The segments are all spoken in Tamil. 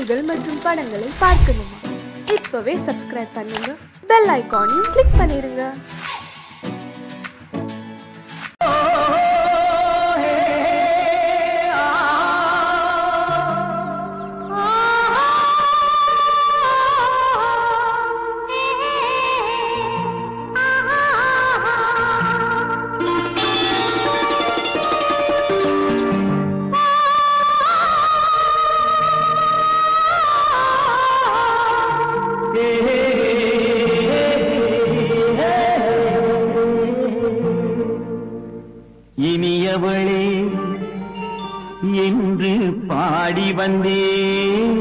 நிகழ்ச்சிகள் மற்றும் படங்களை பார்க்கணுமா? இப்பவே சப்ஸ்கிரைப் பண்ணுங்க, பெல் ஐகானையும் கிளிக் பண்ணிருங்க. இனியவளே என்று பாடி வந்தேன்,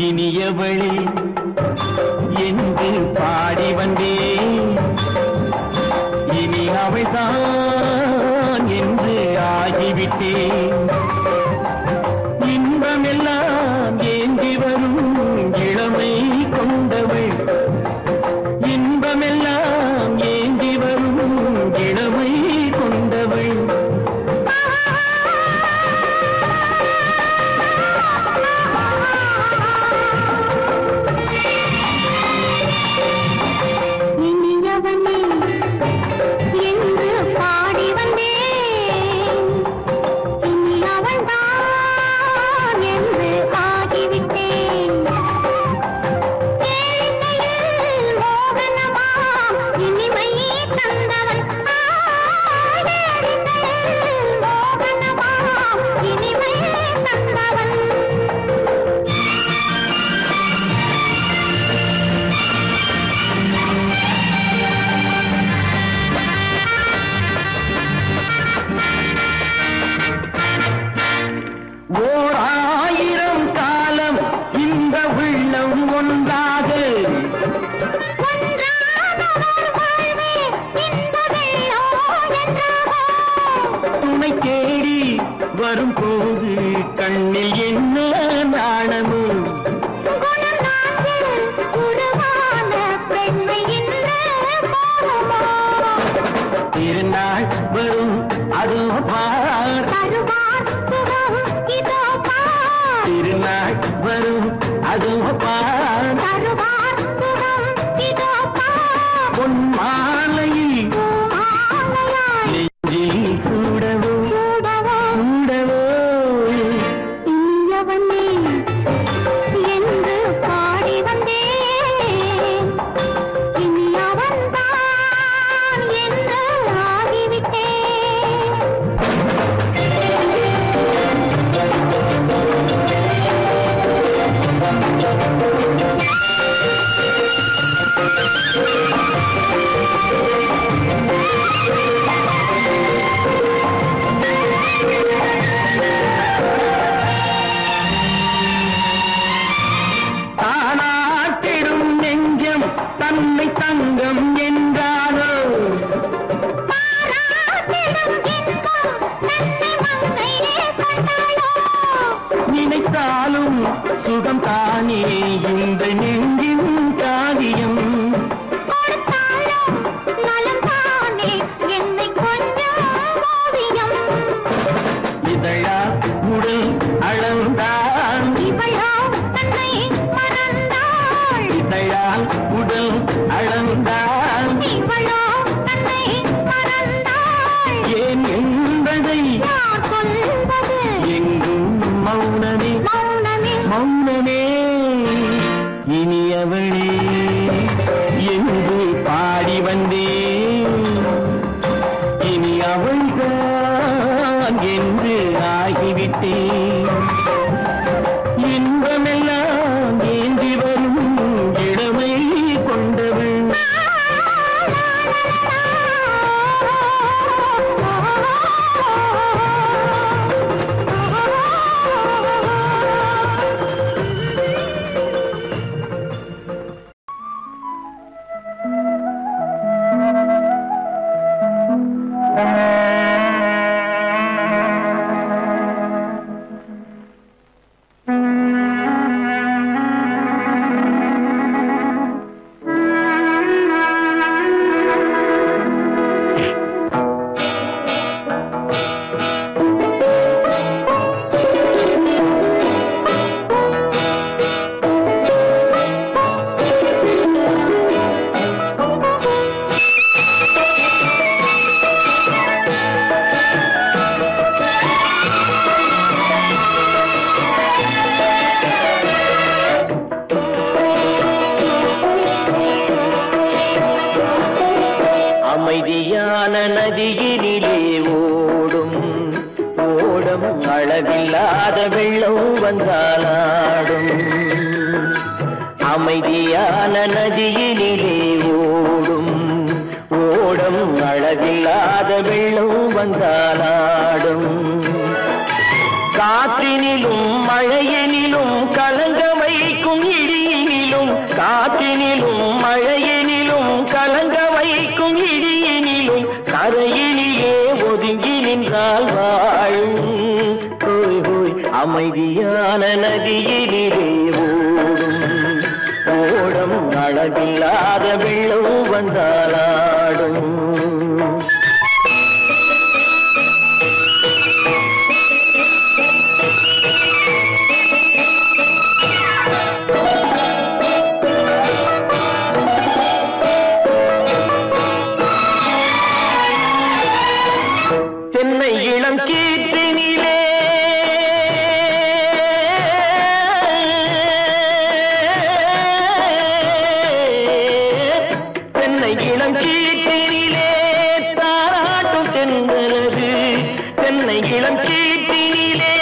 இனியவளே என்று பாடி வந்தேன், இனி அவள்தான் என்று ஆகிவிட்டேன். இன்பமெல்லாம் ஏந்தி வரும் இளமை கொண்டவள், இன்பமெல்லாம் ஏந்தி வரும் இளமை கொண்டவள். ஓர் ஆயிரம் காலம் இந்த உள்ளம் ஒன்றாக துணை தேடி வரும்போது கண்ணில் என்ன நாணமும் திருநாள் வரும் அதோ பார், திருநாள் வரும் அதோ பார், பொன் மாலையில் நெஞ்சில் சூடவோ சூடவோ. என்று பாடி வந்தேன், இனி அவன்தான் என்று ஆகிவிட்டேன். தானாட்டிடும் நெஞ்சம் தன்னை தங்கம் என்றாரோ, நினைத்தாலும் சுகம் தானே இந்த நெஞ்சின் காரியம். இதழா உடல் அளந்தாள், இதழால் உடல் அளந்தாள், அமைதியான நதியினிலே ஓடும் ஓடம் அளவில்லாத வெள்ளம் வந்தாலாடும். அமைதியான நதியினிலே ஓடும் ஓடம் அளவில்லாத வெள்ளம் வந்தாலாடும். காற்றினிலும் மழையினிலும் கலங்க வைக்கும் இடியினிலும் காற்றினிலும் மழையினிலும் கலங்க வைக்கும் இடியினிலும் கரையினிலே ஒதுங்கி நின்றால் வாழும். ஹோய் ஹோய் அமைதியான நதியினிலே ஓடும் ஓடம் அளவில்லாத வெள்ளம் வந்தாலாடும். தென்னை இளம் கீற்றினிலே தென்னை இளம் கீற்றினிலே தாராட்டும் தென்றலது. தென்னை இளம் கீற்றினிலே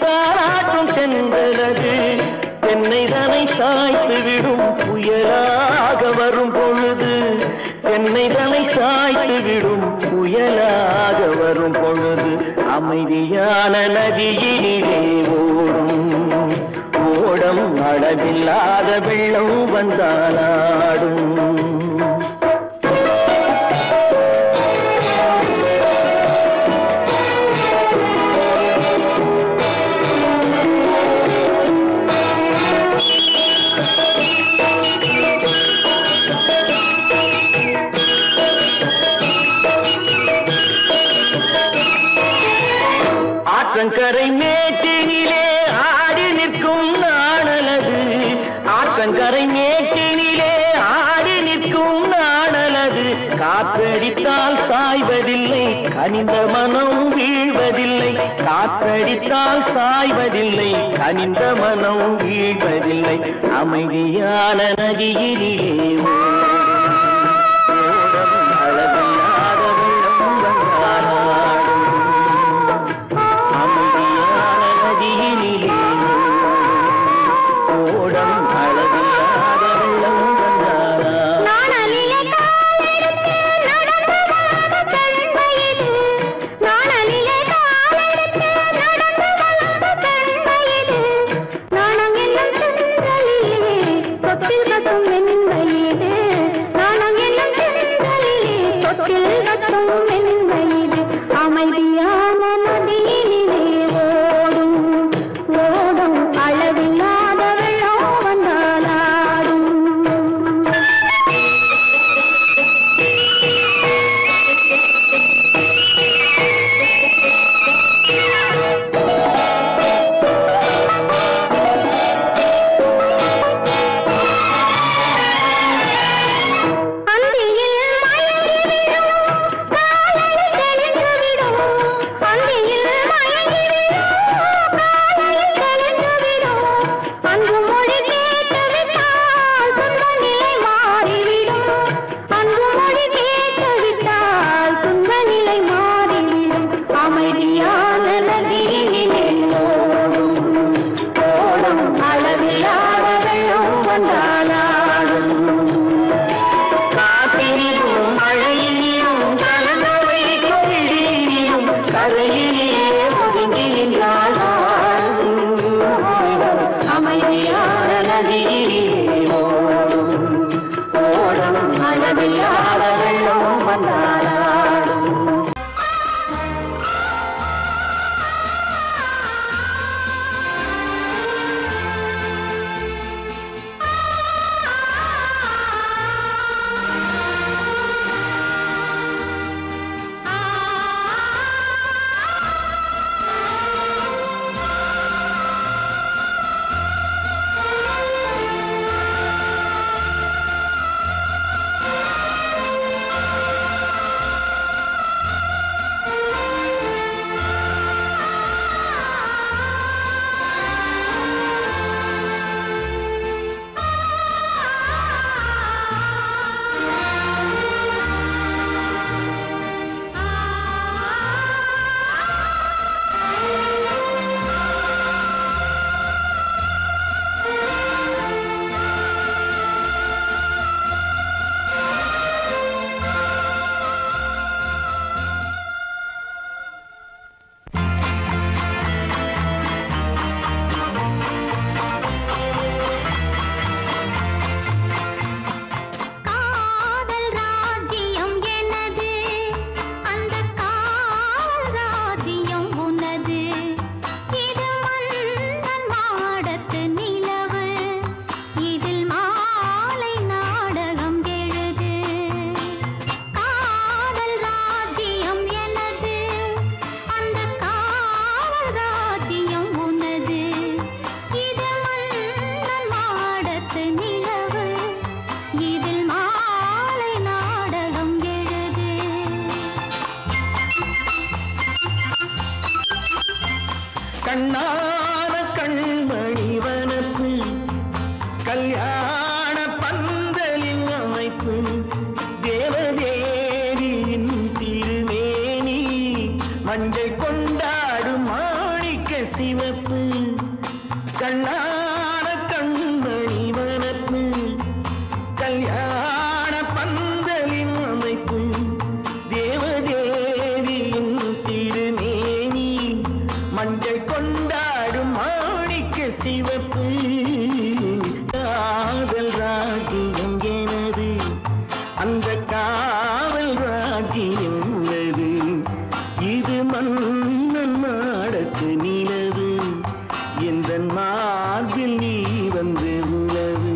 தாராட்டும் தென்றலது. தென்னை தனை சாய்த்து விடும் புயலாக வரும் பொழுது தென்னை தனை சாய்த்து விடும் புயலாக வரும் பொழுது அமைதியான நதியினிலே ஓடும் ஓடம் அளவில்லாத வெள்ளம் வந்தாலாடும். ஆற்றங்கரை மேட்டினிலே ஆடி நிற்கும் நாணலது. ஆற்றங்கரை மேட்டினிலே ஆடி நிற்கும் நாணலது. காற்றடித்தால் சாய்வதில்லை கனிந்த மனம் வீழ்வதில்லை. காற்றடித்தால் சாய்வதில்லை கனிந்த மனம் வீழ்வதில்லை. அமைதியான நதியிலே ஓடும் அளவில்லாத வெள்ளம் வந்தாலாடும். அமைதியான நதியினிலே ஓடம் அளவில்லாத வெள்ளம் வந்தாலாடும். நாணலிலே காலெடுத்து நடந்து வளர்ந்த பெண்மையிது. நாணலிலே காலெடுத்து நடந்து வளர்ந்த பெண்மையிது. நாணம் என்னும் தென்றலிலே தொட்டில் கட்டும் மென்மையிது. நாணம் என்னும் தென்றலிலே தொட்டில் கட்டும் மென்மையிது. அமைதியான நதியினிலே ஓடும் ஓடும் அளவில்லாத வெள்ளம் வந்தாலாடும். அந்தியில் மயங்கி விடும் காலையில் தெளிந்து விடும். அந்தியில் மயங்கி விடும் காலையில் தெளிந்து விடும். அன்பு மொழி கேட்டு விட்டால் துன்ப நிலை மாறிவிடும். அன்பு மொழி கேட்டு விட்டால் துன்ப நிலை மாறிவிடும். அமைதியான நதியினிலே ஓடும் ஓடும் அளவில்லாத வெள்ளம் வந்தாலாடும். காற்றினிலும் மழையினிலும் கலங்க வைக்கும் இடியினிலும் கரையிலே ஒதுங்கி நின்றால் வாழும். அமைதியான நதியிலே ஓடும் ஓடம் அளவில்லாத வெள்ளம் வந்தாலாடும். மஞ்சள் கொண்டாடும் மாணிக்க சிவப்பு கண்ணான கண்மணி வனப்பு கல்யாண பந்தலின் அமைப்பு தேவதேவியின் திருமேனி மஞ்சள் கொண்டாடும் மாணிக்க சிவப்பு காதல் ராஜ்யம் எனது அந்த காவல் ராஜ்யம் உள்ளது இது மன்னன் மாடத்து நிலவு எந்த மார்பில் நீ வந்து உலவு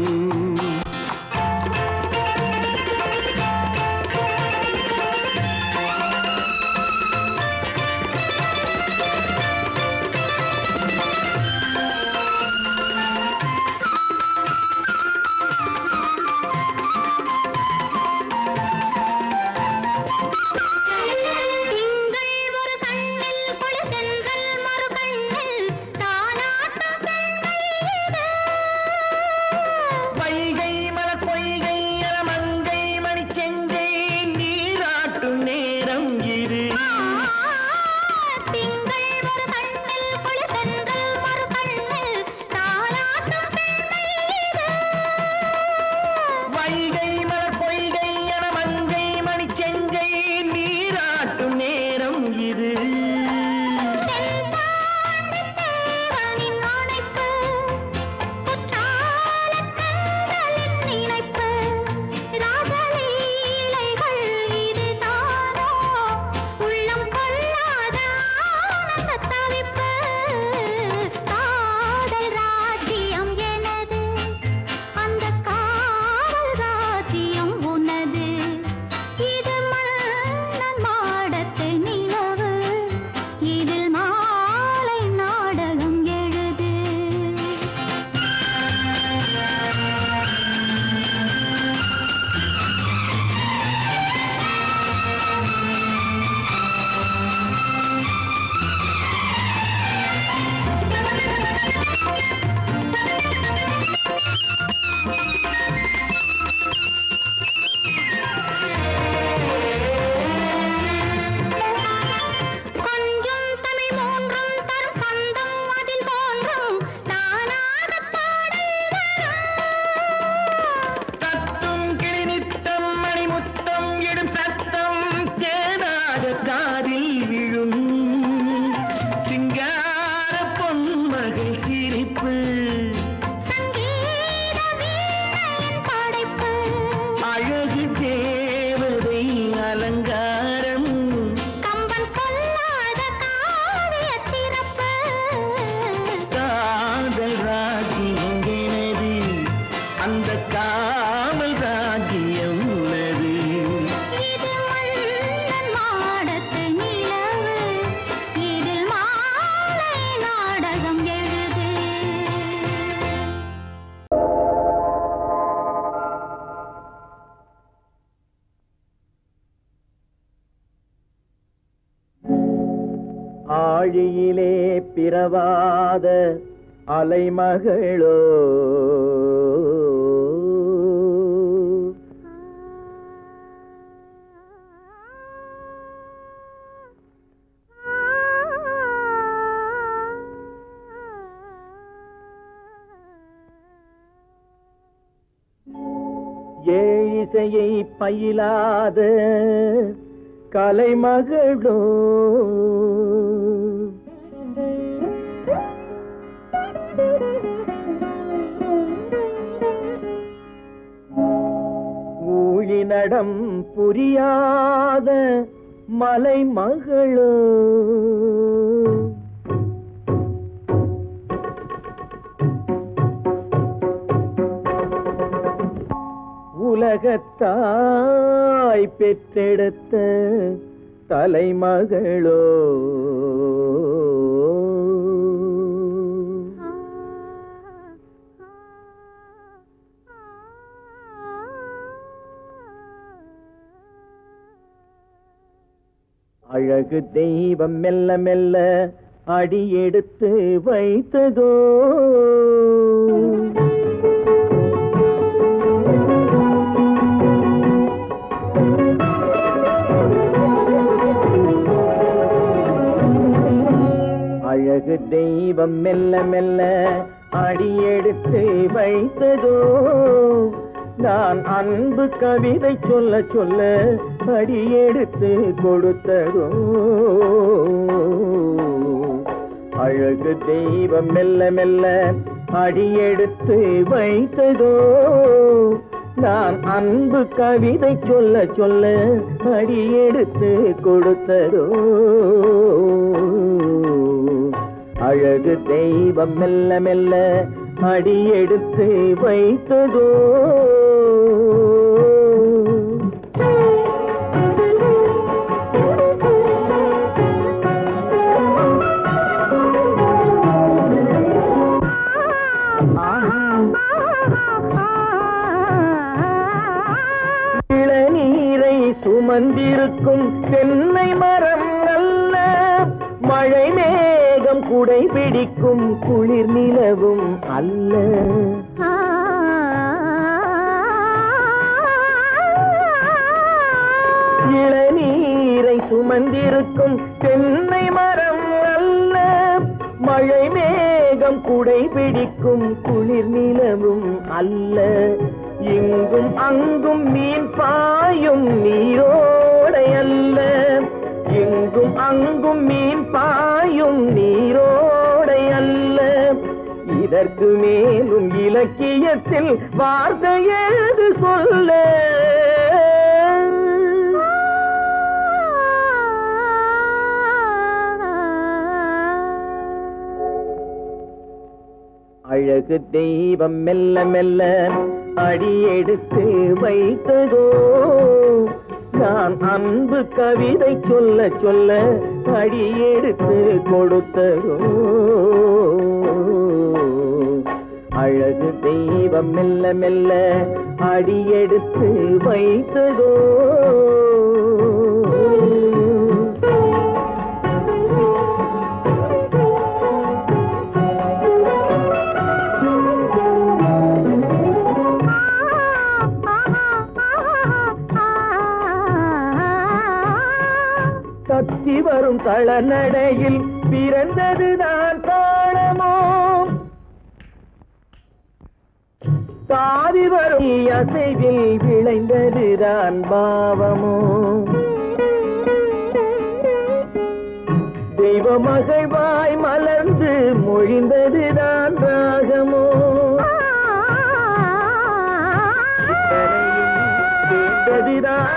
ஆழியிலே பிறவாத அலைமகளோ ஏழிசையை பயிலாத கலைமகளோ ஊழிநடம் புரியாத மலைமகளோ உலகத்தாய் பெற்றெடுத்த தலைமகளோ அழகு தெய்வம் மெல்ல மெல்ல அடியெடுத்து வைத்ததோ தெய்வம் மெல்ல மெல்ல அடியெடுத்து வைத்ததோ நான் அன்பு கவிதை சொல்ல சொல்ல அடியெடுத்து கொடுத்ததோ அழகு தெய்வம் மெல்ல மெல்ல அடியெடுத்து வைத்ததோ நான் அன்பு கவிதை சொல்ல சொல்ல அடியெடுத்து கொடுத்ததோ அழகு தெய்வம் மெல்ல மெல்ல அடியெடுத்து வைத்ததோ இளநீரை சுமந்திருக்கும் தென்னை மரம் அல்ல மழை மேகம் குடை பிடிக்கும் குளிர் நிலவும் அல்ல இளநீரை சுமந்திருக்கும் தென்னை மரம் அல்ல மழை மேகம் குடை பிடிக்கும் குளிர் நிலவும் அல்ல இங்கும் அங்கும் மீன் பாயும் நீரோடை அல்ல இங்கும் அங்கும் மீன் பாயும் நீரோடை அல்ல இதற்கு மேலும் இலக்கியத்தில் வார்த்தை ஏது சொல்ல அழகு தெய்வம் மெல்ல மெல்ல அடியெடுத்து வைத்ததோ நான் அன்பு கவிதை சொல்ல சொல்ல அடியெடுத்து கொடுத்ததோ அழகு தெய்வம் மெல்ல மெல்ல அடியெடுத்து வைத்ததோ தத்தி வரும் தளநடையில் பிறந்ததுதான் தாளமோ தாவி வரும் அசைவில் விளைந்ததுதான் பாவமோ தெய்வ மகிழ்வாய் மலர்ந்து மொழிந்ததுதான் ராகமோ சேர்ந்ததுதான்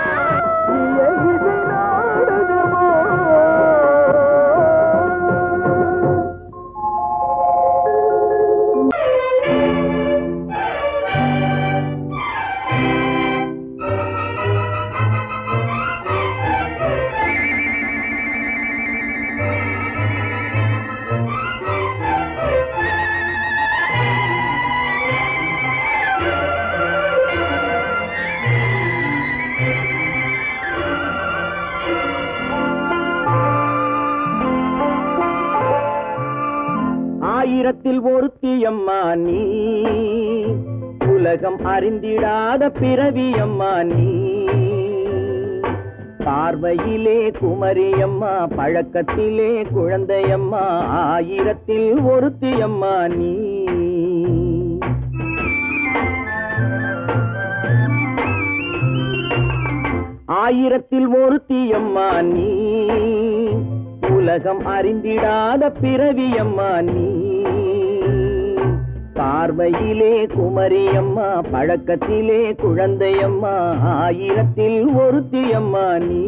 ஆயிரத்தில் ஒருத்தியம்மா நீ உலகம் அறிந்திடாத பிறவியம்மா நீ பார்வையிலே குமரியம்மா பழக்கத்திலே குழந்தையம்மா ஆயிரத்தில் ஒருத்தியம்மா நீ ஆயிரத்தில் ஒருத்தியம்மா நீ உலகம் அறிந்திடாத பிறவியம்மா நீ பார்வையிலே குமரியம்மா பழக்கத்திலே குழந்தையம்மா ஆயிரத்தில் ஒருத்தியம்மா நீ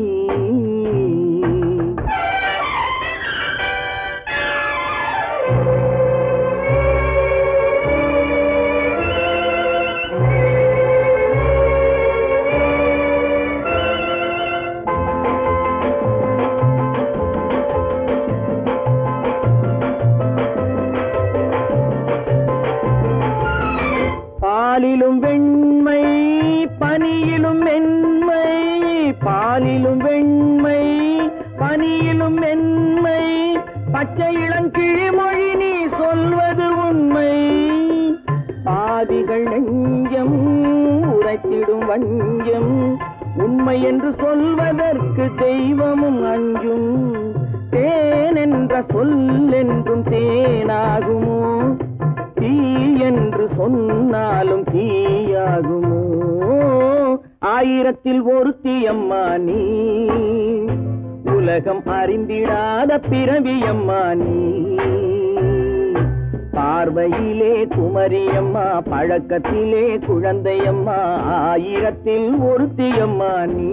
பாலிலும் வெண்மை பனியிலும் மென்மை பாலிலும் வெண்மை பனியிலும் மென்மை பச்சை இளங்கிழிமொழி நீ சொல்வது உண்மை பாதிகள் நெஞ்சம் உரைத்திடும் வஞ்சம் உண்மை என்று சொல்வதற்கு தெய்வமும் அஞ்சும் தேன் என்ற சொல்லென்றும் தேனாகுமோ, தீ என்று சொன்னாலும் தீயாகுமோ? ஆயிரத்தில் ஒருத்தி அம்மா நீ, உலகம் அறிந்திடாத பிறவியம்மா நீ. பார்வையிலே குமரியம்மா, பழக்கத்திலே குழந்தையம்மா, ஆயிரத்தில் ஒருத்தியம்மா நீ.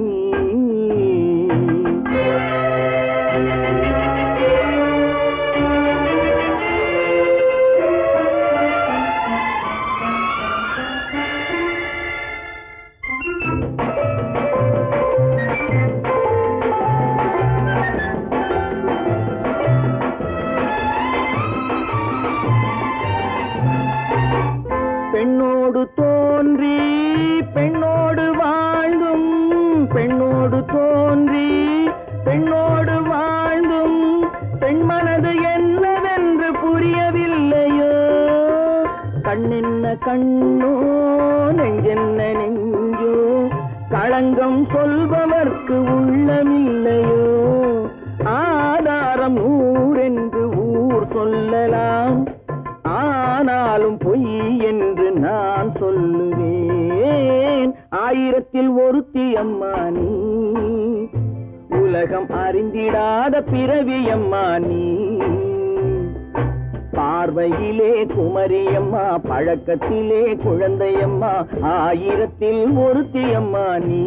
பெண்ணோடு தோன்றி பெண்ணோடு வாழ்ந்தும், பெண்ணோடு தோன்றி பெண்ணோடு வாழ்ந்தும், பெண் மனது என்னவென்று புரியவில்லையோ? கண்ணென்ன கண்ணோ, நெஞ்சென்ன நெஞ்சோ, களங்கம் சொல்பவர்க்கு உள்ளமில்லையோ? ஆதாரம் ஊரென்று ஊர் சொல்லலாம், ஆனாலும் பொய் என்று நான் சொல்லுவேன். ஆயிரத்தில் ஒருத்தி அம்மா நீ, உலகம் அறிந்திடாத பிறவியம்மா நீ. பார்வையிலே குமரியம்மா, பழக்கத்திலே குழந்தையம்மா, ஆயிரத்தில் ஒருத்தி அம்மா நீ.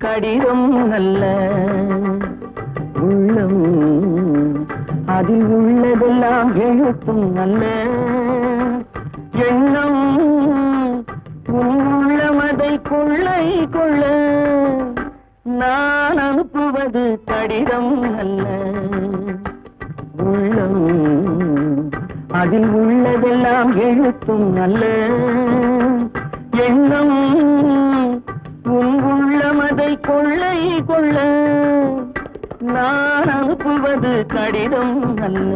கடிதம் அல்ல உள்ளம், அதில் உள்ளதெல்லாம் எழுத்தும் அல்ல எண்ணம். உள்ளமதை கொள்ளை கொள்ள நான் அனுப்புவது கடிதம் அல்ல உள்ளம், அதில் உள்ளதெல்லாம் எழுத்தும் அல்ல எண்ணம். உள்ளமதை கொள்ளை கொள்ள நான் அனுப்புவது கடிதம் அல்ல.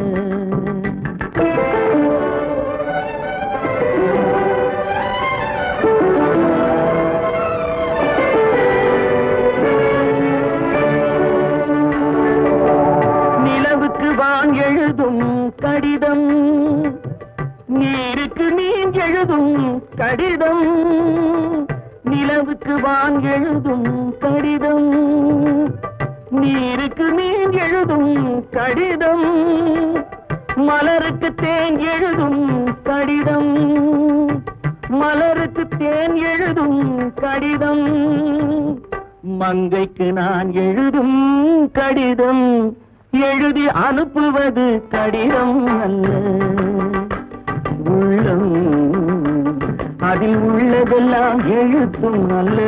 நிலவுக்கு வான் எழுதும் கடிதம், நீருக்கு மீன் எழுதும் கடிதம். நிலவுக்கு வான் எழுதும் கடிதம், நீருக்கு மீன் எழுதும் கடிதம். மலருக்கு தேன் எழுதும் கடிதம், மலருக்கு தேன் எழுதும் கடிதம். மங்கைக்கு நான் எழுதும் கடிதம், எழுதி அனுப்புவது கடிதம் அல்ல உள்ளம், அதில் உள்ளதெல்லாம் எழுத்தும் அல்ல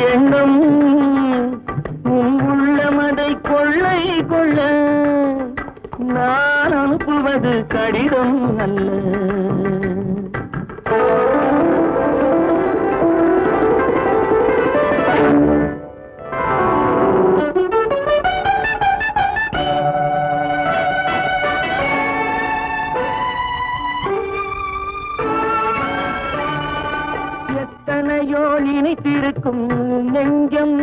எண்ணம். உள்ளமதை கொள்ளை கொள்ள நான் அனுப்புவது கடிதம் அல்ல. நினைத்திருக்கும் நெஞ்சம்,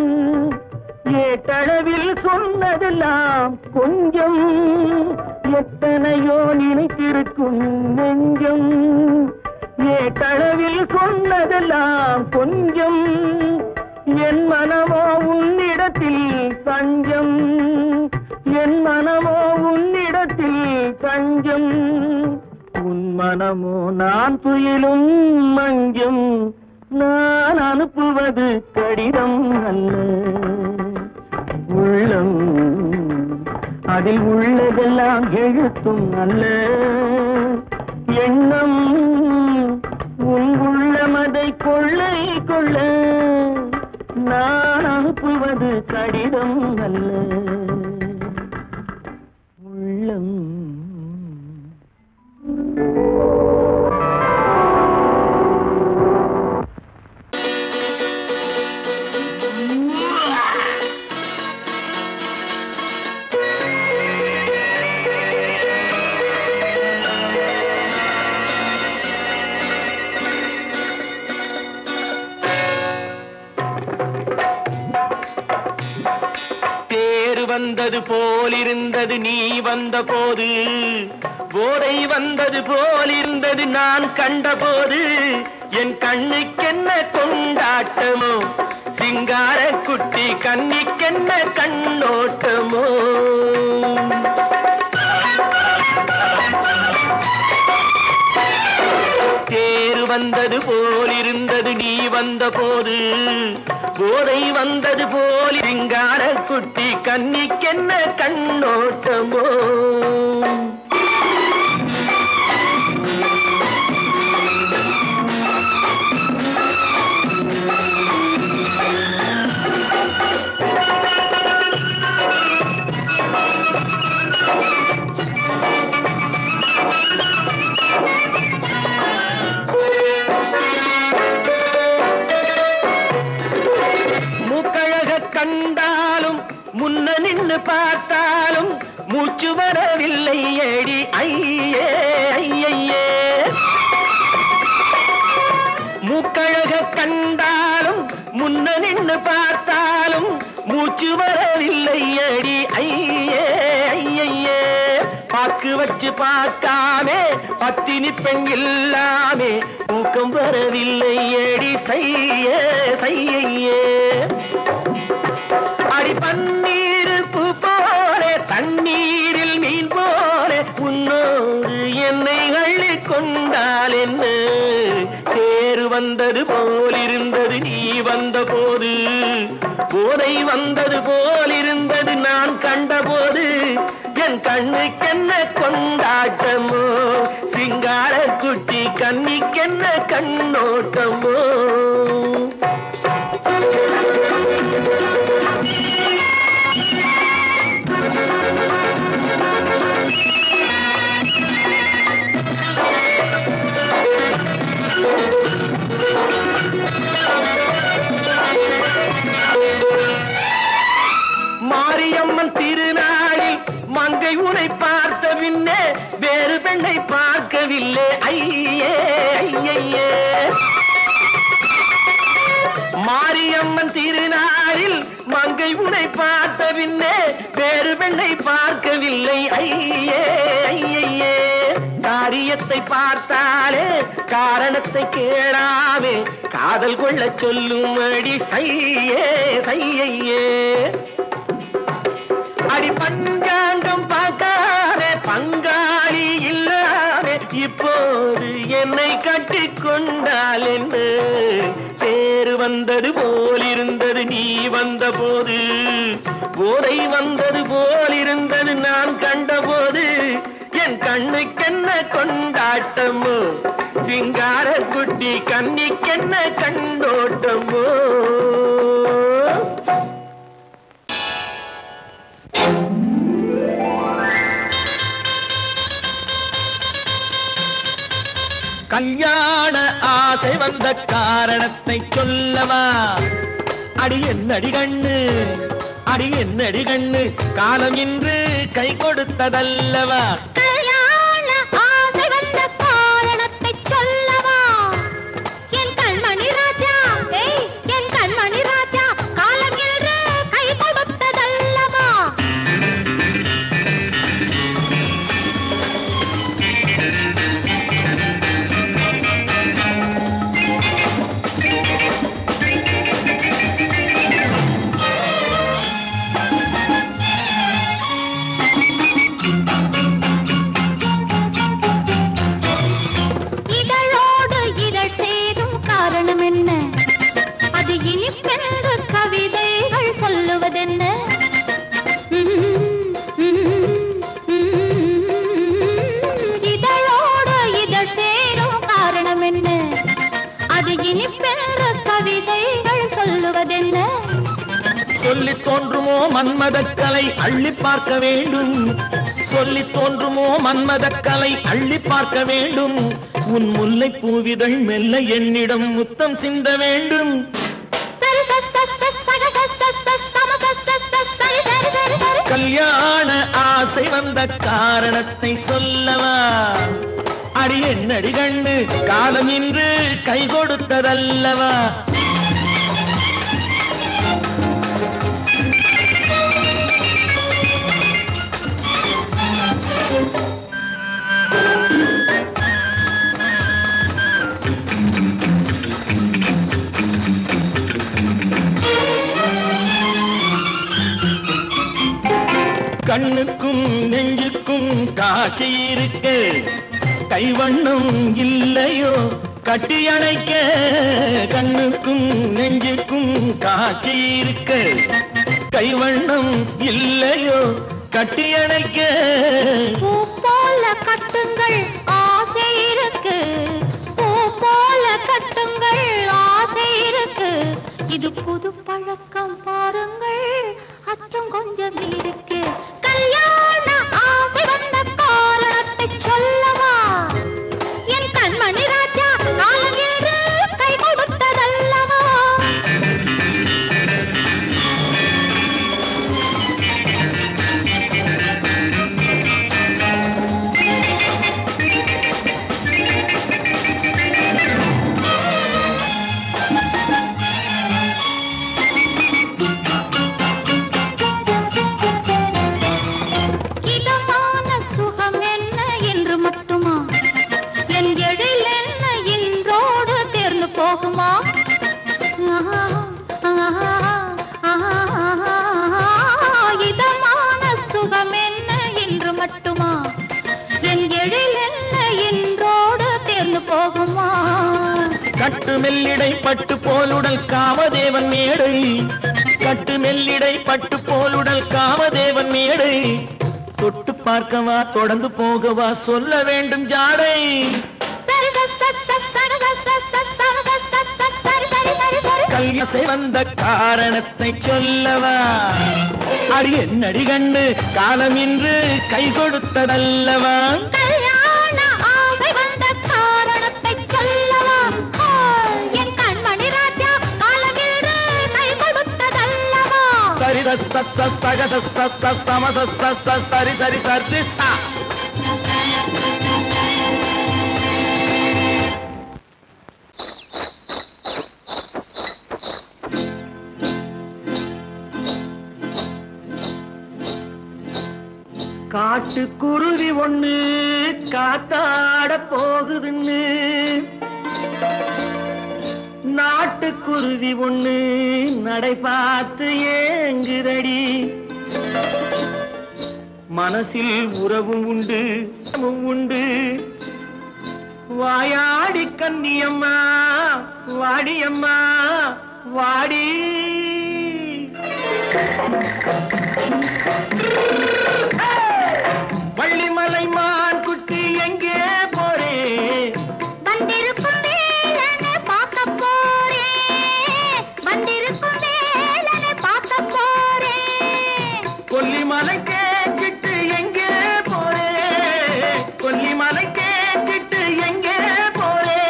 ஏட்டளவில் சொன்னதெல்லாம் கொஞ்சம். எத்தனையோ நினைத்திருக்கும் நெஞ்சம், ஏட்டளவில் சொன்னதெல்லாம் கொஞ்சம். என் மனமோ உன்னிடத்தில் தஞ்சம், என் மனமோ உன்னிடத்தில் தஞ்சம். உன் மனமோ நான் துயிலும் மஞ்சம், நான் அனுப்புவது கடிதம் அல்ல உள்ளம், அதில் உள்ளதெல்லாம் எழுத்தும் அல்ல எண்ணம். உன் உள்ளமதை கொள்ளை கொள்ள நான் அனுப்புவது கடிதம் அல்ல உள்ளம். வந்தது போலிருந்தது நீ வந்த போது, போதை வந்தது போலிருந்தது நான் கண்டபோது, என் கண்ணுக்கென்ன கொண்டாட்டமோ, சிங்கார குட்டி கண்ணிக்கென்ன கண்ணோட்டமோ. தேர் வந்தது போலிருந்தது நீ வந்த போது, போதை வந்தது போல் சிங்கார குட்டி கண்ணிக்கென்ன கண்ணோட்டமோ. கண்டாலும் முன்ன நின்று பார்த்தாலும் மூச்சு வரவில்லை ஏடி ஐயே ஐயே. மூக்கழக கண்டாலும் முன்ன நின்று பார்த்தாலும் மூச்சு வரவில்லை ஏடி ஐயே ஐயே. பாக்கு வச்சு பார்க்காமே பத்தினி பெண் இல்லாமே ஊக்கம் வரவில்லை ஏடி செய்ய செய்யே. அடி பன்னீர் பூ போலே தண்ணீரில் மீன் போலே உன்னோடு என்னை அள்ளி கொண்டால் என்ன. தேர் வந்தது போலிருந்தது நீ வந்த போது, போதை வந்தது போலிருந்தது நான் கண்டபோது, என் கண்ணுக்கென்ன கொண்டாட்டமோ, சிங்கார குட்டி கண்ணிக்கென்ன கண்ணோட்டமோ. மாரியம்மன் திருநாளில் மங்கை உனை பார்த்த பின்னே வேறு பெண்ணை பார்க்கவில்லை ஐயே ஐயே. மாரியம்மன் திருநாளில் மங்கை உனை பார்த்த பின்னே வேறு பெண்ணை பார்க்கவில்லை ஐயே ஐயே. காரியத்தை பார்த்தாலே காரணத்தை கேளாமே காதல் கொள்ள சொல்லும்படி செய்யே செய்யே. அடி பஞ்சாங்கம் பார்க்காதே பங்காளி இல்லாமே இப்போது என்னை கட்டி கொண்டால் என்ன. தேர் வந்தது போலிருந்தது நீ வந்த போது, போதை வந்தது போலிருந்தது நான் கண்டபோது, என் கண்ணுக்கென்ன கொண்டாட்டமோ, சிங்கார குட்டி கண்ணிக்கென்ன கண்ணோட்டமோ. கல்யாண ஆசை வந்த காரணத்தை சொல்லவா, அடி என்னடி கண்ணு அடி என்னடி கண்ணு, காலம் இன்று கை கொடுத்ததல்லவா. கல்யாண ஆசை வந்த காரணத்தை சொல்லவா, என் கண்மணி ராஜா என் கண்மணி ராஜா, காலம் இன்று கை கொடுத்ததல்லவா. சொல்லி தோன்றுமோ மன்மதக்கலை அள்ளி பார்க்க வேண்டும், சொல்லி தோன்றுமோ மன்மதக்கலை அள்ளி பார்க்க வேண்டும். உன் முல்லை பூவிதழ் மெல்ல என்னிடம் முத்தம் சிந்த வேண்டும். கல்யாண ஆசை வந்த காரணத்தை சொல்லவா? அடி என்னடி கண்ணு காலம் இன்று கை கொடுத்ததல்லவா? கண்ணுக்கும் நெஞ்சுக்கும் காட்சி இருக்க, கைவண்ணம் இல்லையோ கட்டி அணைக்க. கண்ணுக்கும் நெஞ்சுக்கும் காட்சி இருக்க, கைவண்ணம் இல்லையோ கட்டி அணைக்க. பூ போல கட்டுங்கள் ஆசை இருக்கு, பூ போல கட்டுங்கள் ஆசை இருக்கு. இது புது பழக்கம் பாருங்கள், அச்சம் கொஞ்சம் இருக்கு. கல்யாண ஆசை வந்த காரணத்தை சொல்லவா? என் கண்மணி ராஜா காலம் என்று கை கொடுத்ததல்லவா? இதமான சுகம் என்ன என்று மட்டுமா? என் எழில் என்ன என்றோடு தேர்ந்து போகுமா? கட்டு மெல்லிடை பட்டு போலுடல் காமதேவன் மேடை, கட்டு மெல்லிடை பட்டு போலுடல் காமதேவன் மேடை. தொட்டு பார்க்கவா தொடர்ந்து போகவா சொல்ல வேண்டும் ஜாடை. கல்யாசை வந்த காரணத்தை சொல்லவா? அடி என்னடி கண்டு காலம் இன்று கை கொடுத்ததல்லவா? கல்யாண ஆசை வந்த காரணத்தை சொல்லவா? என் கண்மணி ராஜா காலம் இன்று கை கொடுத்ததல்லவா? சரி சக சம சரி சரி சரி சா. காட்டுக்குருவி ஒண்ணு காத்தாட போகுதுன்னு, நாட்டுக்குருவி ஒண்ணு நடை பார்த்து ஏங்குதடி. மனசில் உறவும் உண்டு உண்டு, வாயாடி கன்னியம்மா வாடியம்மா வாடி. வள்ளிமலை மான் குட்டி எங்கே போறே? வந்திருக்கும் வேலனை பார்க்க போறேன், வந்திருக்கும் வேலனை பார்க்க போறேன். கொல்லிமலை கேட்டுட்டு எங்கே போறே? கொல்லிமலை கேட்டுட்டு எங்கே போறே?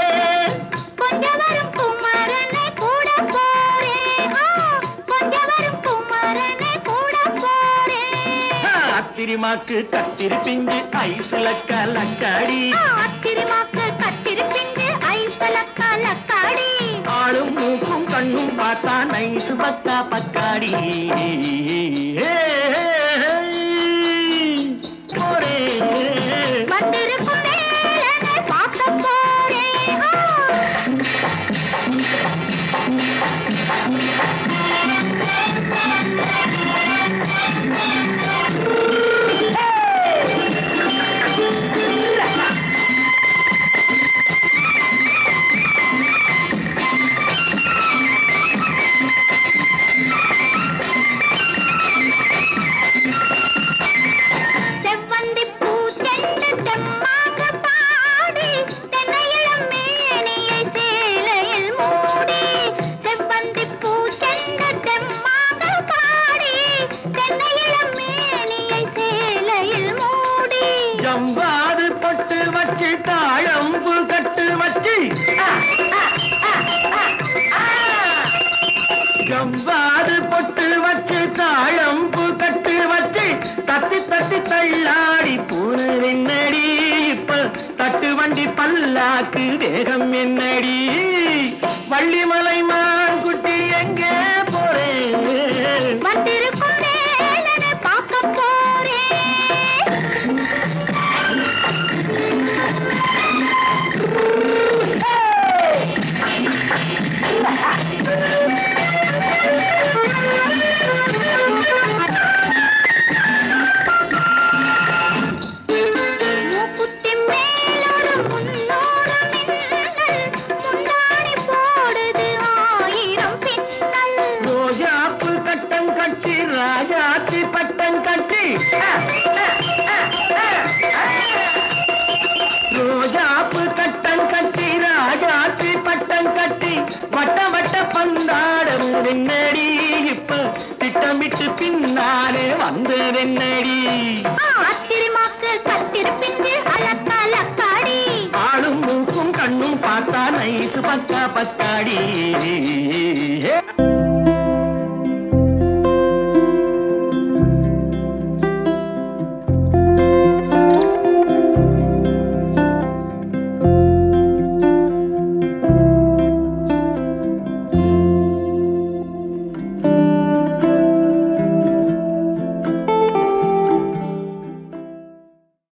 கொஞ்சம் வரும் குமரனை கூட போறேன், கொஞ்சம் வரும் குமரனை கூட போறேன். அத்திரிமாக்கு கத்திரி பிஞ்சு ஐசுல கலக்காடி, அத்திரிமாக்கு கத்திரி பிஞ்சு ஐசுல கலக்காடி. ஆளும் மூக்கும் கண்ணும் பார்த்தா நைசு பக்கா பக்காடி. போரே வந்திருக்கும் வேலனை பார்க்க போறேன். செவ்வந்தி பூ ஜவ்வாது பொட்டு வச்சு தாழம்பு கட்டு வச்சு தத்தி தத்தி தள்ளாடி பூனு என்னடி இப்ப தட்டு வண்டி பல்லாக்கு வேகம் என்னடி வள்ளிமலை மான் குட்டி எங்கே போறேன் வந்திருக்கும் வேலனை பார்க்க போறேன் மூக்குத்தி மேலோடு முன்னோடு மின்னல் முந்தாணி போடுது 1000 பின்னல் ரோஜாப்பு கட்டம் கட்டி ராஜாத்தி பட்டம் கட்டி ரோஜாப்பு கட்டம் கட்டி ராஜாத்தி பட்டம் கட்டி வட்ட வட்ட பந்தாடம் என்னடி இப்ப திட்டமிட்டு பின்னாலே வந்து என்னடி ஆத்திரமாக்கு கத்திருப்பிண்டு அலக்காடி ஆளும் மூக்கும் கண்ணும் பார்த்தா நைசு பக்கா பத்தாடி